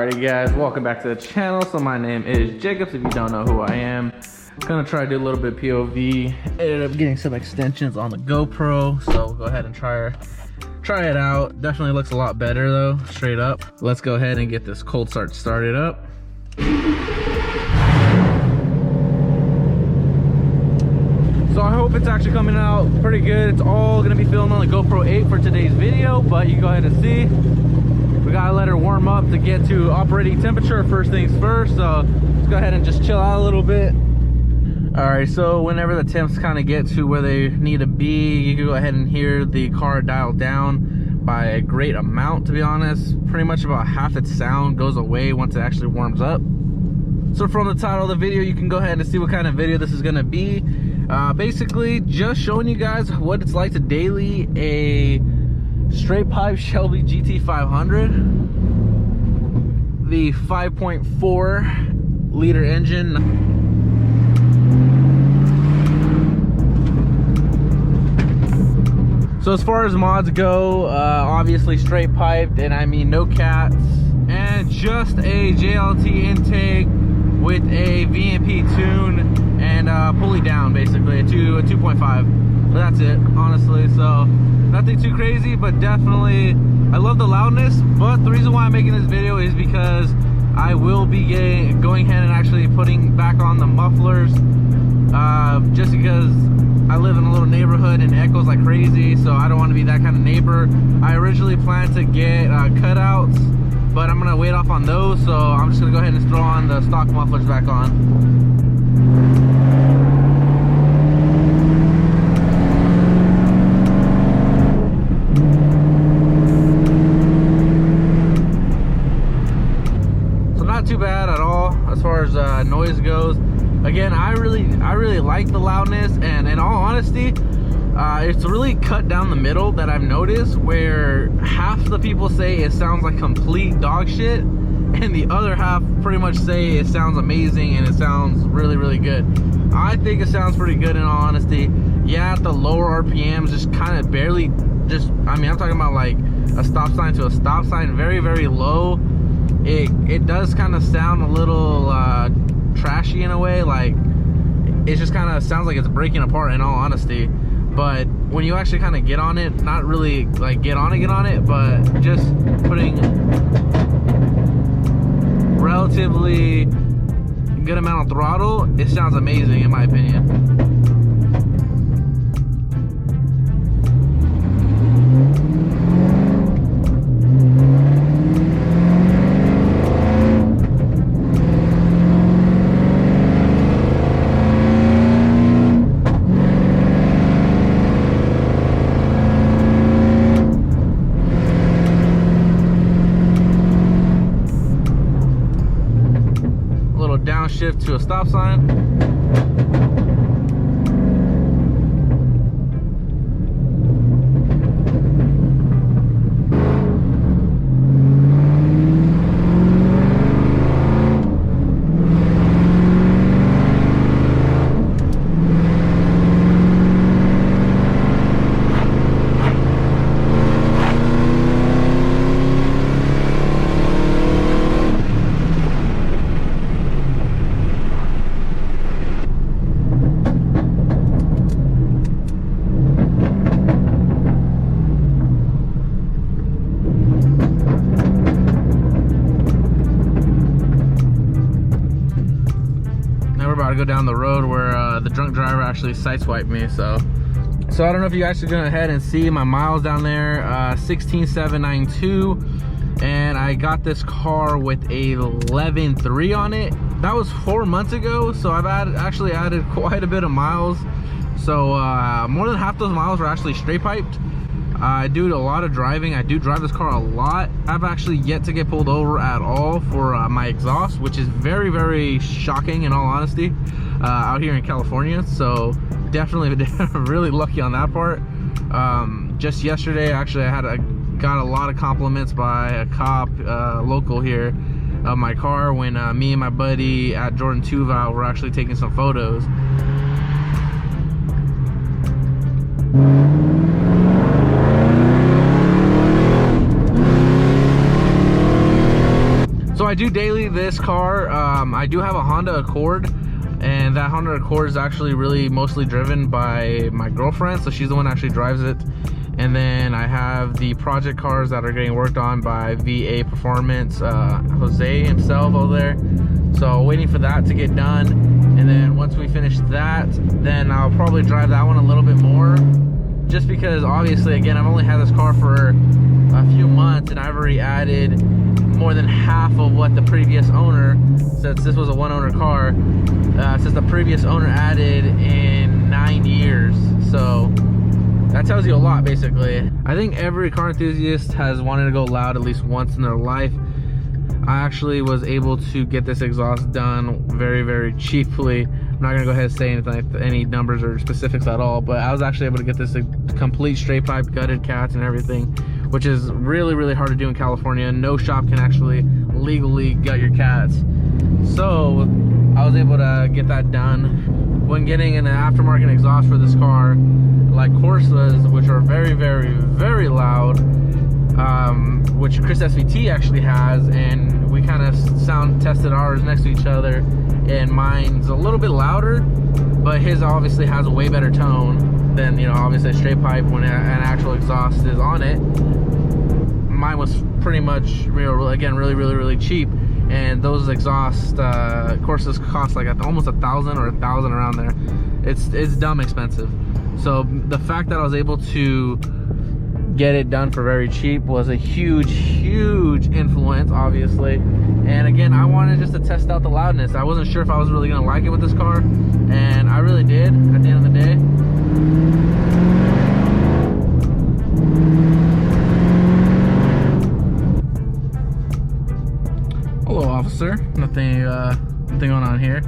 Alright guys, welcome back to the channel. So my name is Jacobs, if you don't know who I am. Gonna try to do a little bit of POV. Ended up getting some extensions on the GoPro, so we'll go ahead and try it out. Definitely looks a lot better though, straight up. Let's go ahead and get this cold start started up. So I hope it's actually coming out pretty good. It's all gonna be filmed on the GoPro 8 for today's video, but you can go ahead and see. We gotta let her warm up to get to operating temperature first things first. So let's go ahead and just chill out a little bit. All right, so whenever the temps kind of get to where they need to be, you can go ahead and hear the car dial down by a great amount, to be honest. Pretty much about half its sound goes away once it actually warms up. So from the title of the video, you can go ahead and see what kind of video this is gonna be. Basically, just showing you guys what it's like to daily a straight pipe Shelby GT500. The 5.4 liter engine. So as far as mods go, obviously straight piped, and I mean no cats, and just a JLT intake with a VMP tune and pulley down, basically a 2.5. But that's it, honestly. So nothing too crazy, but definitely I love the loudness. But the reason why I'm making this video is because I will be going ahead and actually putting back on the mufflers, just because I live in a little neighborhood and it echoes like crazy, so I don't want to be that kind of neighbor. I originally planned to get cutouts, but I'm gonna wait off on those, so I'm just gonna go ahead and throw on the stock mufflers back on. Too bad at all as far as noise goes. Again, I really like the loudness, and in all honesty, it's really cut down the middle that I've noticed, where half the people say it sounds like complete dog shit and the other half pretty much say it sounds amazing and it sounds really good. I think it sounds pretty good in all honesty. Yeah, at the lower RPMs, just kind of barely, I mean, I'm talking about like a stop sign to a stop sign, very low. It does kind of sound a little trashy in a way, like it just kind of sounds like it's breaking apart in all honesty. But when you actually kind of get on it, not really like get on it, but just putting relatively good amount of throttle, it sounds amazing in my opinion. Downshift to a stop sign. To go down the road where the drunk driver actually sideswiped me. So I don't know if you guys are going ahead and see my miles down there. 16,792, and I got this car with a 11.3 on it. That was 4 months ago, so I've actually added quite a bit of miles. So more than half those miles were actually straight piped. I do a lot of driving. I do drive this car a lot. I've actually yet to get pulled over at all for my exhaust, which is very shocking in all honesty, out here in California. So definitely really lucky on that part. Just yesterday, actually, I got a lot of compliments by a cop local here of my car when me and my buddy at Jordan 2 Valve were actually taking some photos. So I do daily this car. I do have a Honda Accord, and that Honda Accord is actually really mostly driven by my girlfriend, so she's the one that actually drives it. And then I have the project cars that are getting worked on by VA Performance, Jose himself over there. So waiting for that to get done, and then once we finish that, then I'll probably drive that one a little bit more, just because obviously, again, I've only had this car for a few months and I've already added more than half of what the previous owner, since this was a one-owner car, since the previous owner added in 9 years. So that tells you a lot, basically. I think every car enthusiast has wanted to go loud at least once in their life. I actually was able to get this exhaust done very, very cheaply. I'm not gonna go ahead and say anything, any numbers or specifics at all, but I was actually able to get this a complete straight pipe, gutted cats and everything, which is really, really hard to do in California. No shop can actually legally gut your cats. So I was able to get that done. When getting an aftermarket exhaust for this car, like Corsas, which are very, very, very loud, which Chris SVT actually has, and we kind of sound tested ours next to each other, and mine's a little bit louder, but his obviously has a way better tone than, you know, obviously a straight pipe when an actual exhaust is on it. Mine was pretty much, again, really, really, really cheap, and those exhaust Corsas cost like almost $1,000 or $1,000 around there. It's dumb expensive. So the fact that I was able to get it done for very cheap was a huge, huge influence, obviously. And again, I wanted just to test out the loudness. I wasn't sure if I was really gonna like it with this car, and I really did at the end of the day. Hello, officer. Nothing going on here.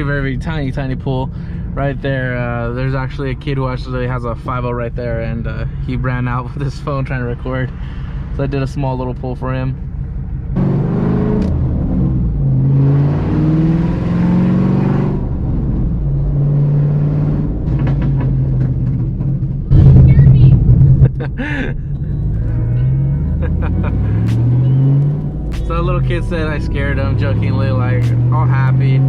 Very tiny pool right there. There's actually a kid who actually has a 5.0 right there, and he ran out with his phone trying to record, so I did a small little pool for him. So the little kid said I scared him, jokingly, like all happy.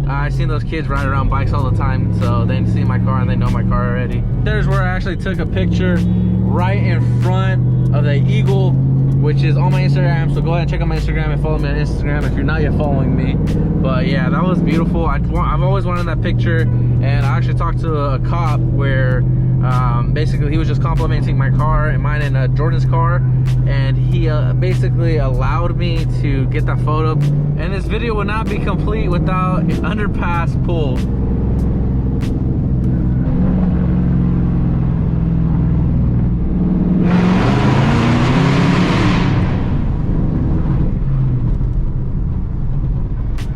I seen those kids ride around bikes all the time, so they see my car and they know my car already. There's where I actually took a picture right in front of the Eagle, which is on my Instagram, so go ahead and check out my Instagram and follow me on Instagram if you're not yet following me. But yeah, that was beautiful. I've always wanted that picture, and I actually talked to a cop where basically he was just complimenting my car and mine and Jordan's car, and he basically allowed me to get that photo. And this video would not be complete without an underpass pull.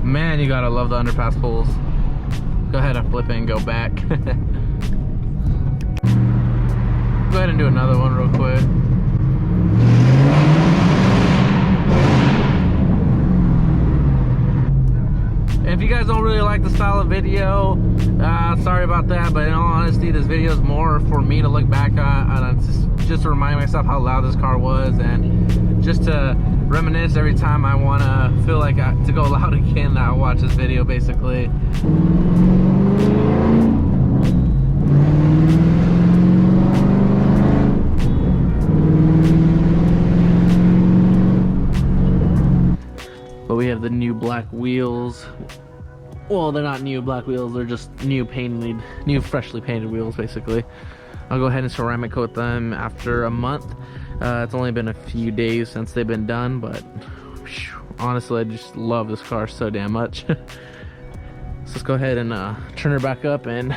Man, you gotta love the underpass pulls. Go ahead and flip it and go back. Go ahead and do another one real quick. If you guys don't really like the style of video, sorry about that, but in all honesty, this video is more for me to look back on, just to remind myself how loud this car was, and just to reminisce every time I want to feel like to go loud again, that I watch this video, basically. But we have the new black wheels. Well, they're not new black wheels, they're just new freshly painted wheels, basically. I'll go ahead and ceramic coat them after a month. It's only been a few days since they've been done, but whew, honestly, I just love this car so damn much. So let's go ahead and turn her back up and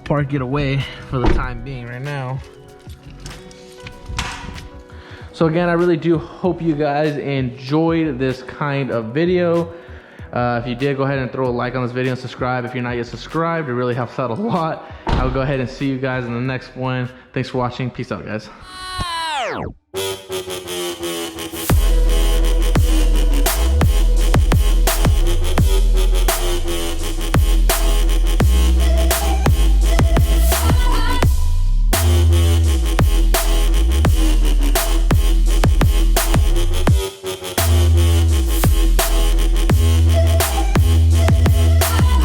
park it away for the time being right now. So again, I really do hope you guys enjoyed this kind of video. If you did, go ahead and throw a like on this video and subscribe if you're not yet subscribed. It really helps out a lot. I I will go ahead and see you guys in the next one. Thanks for watching. Peace out, guys.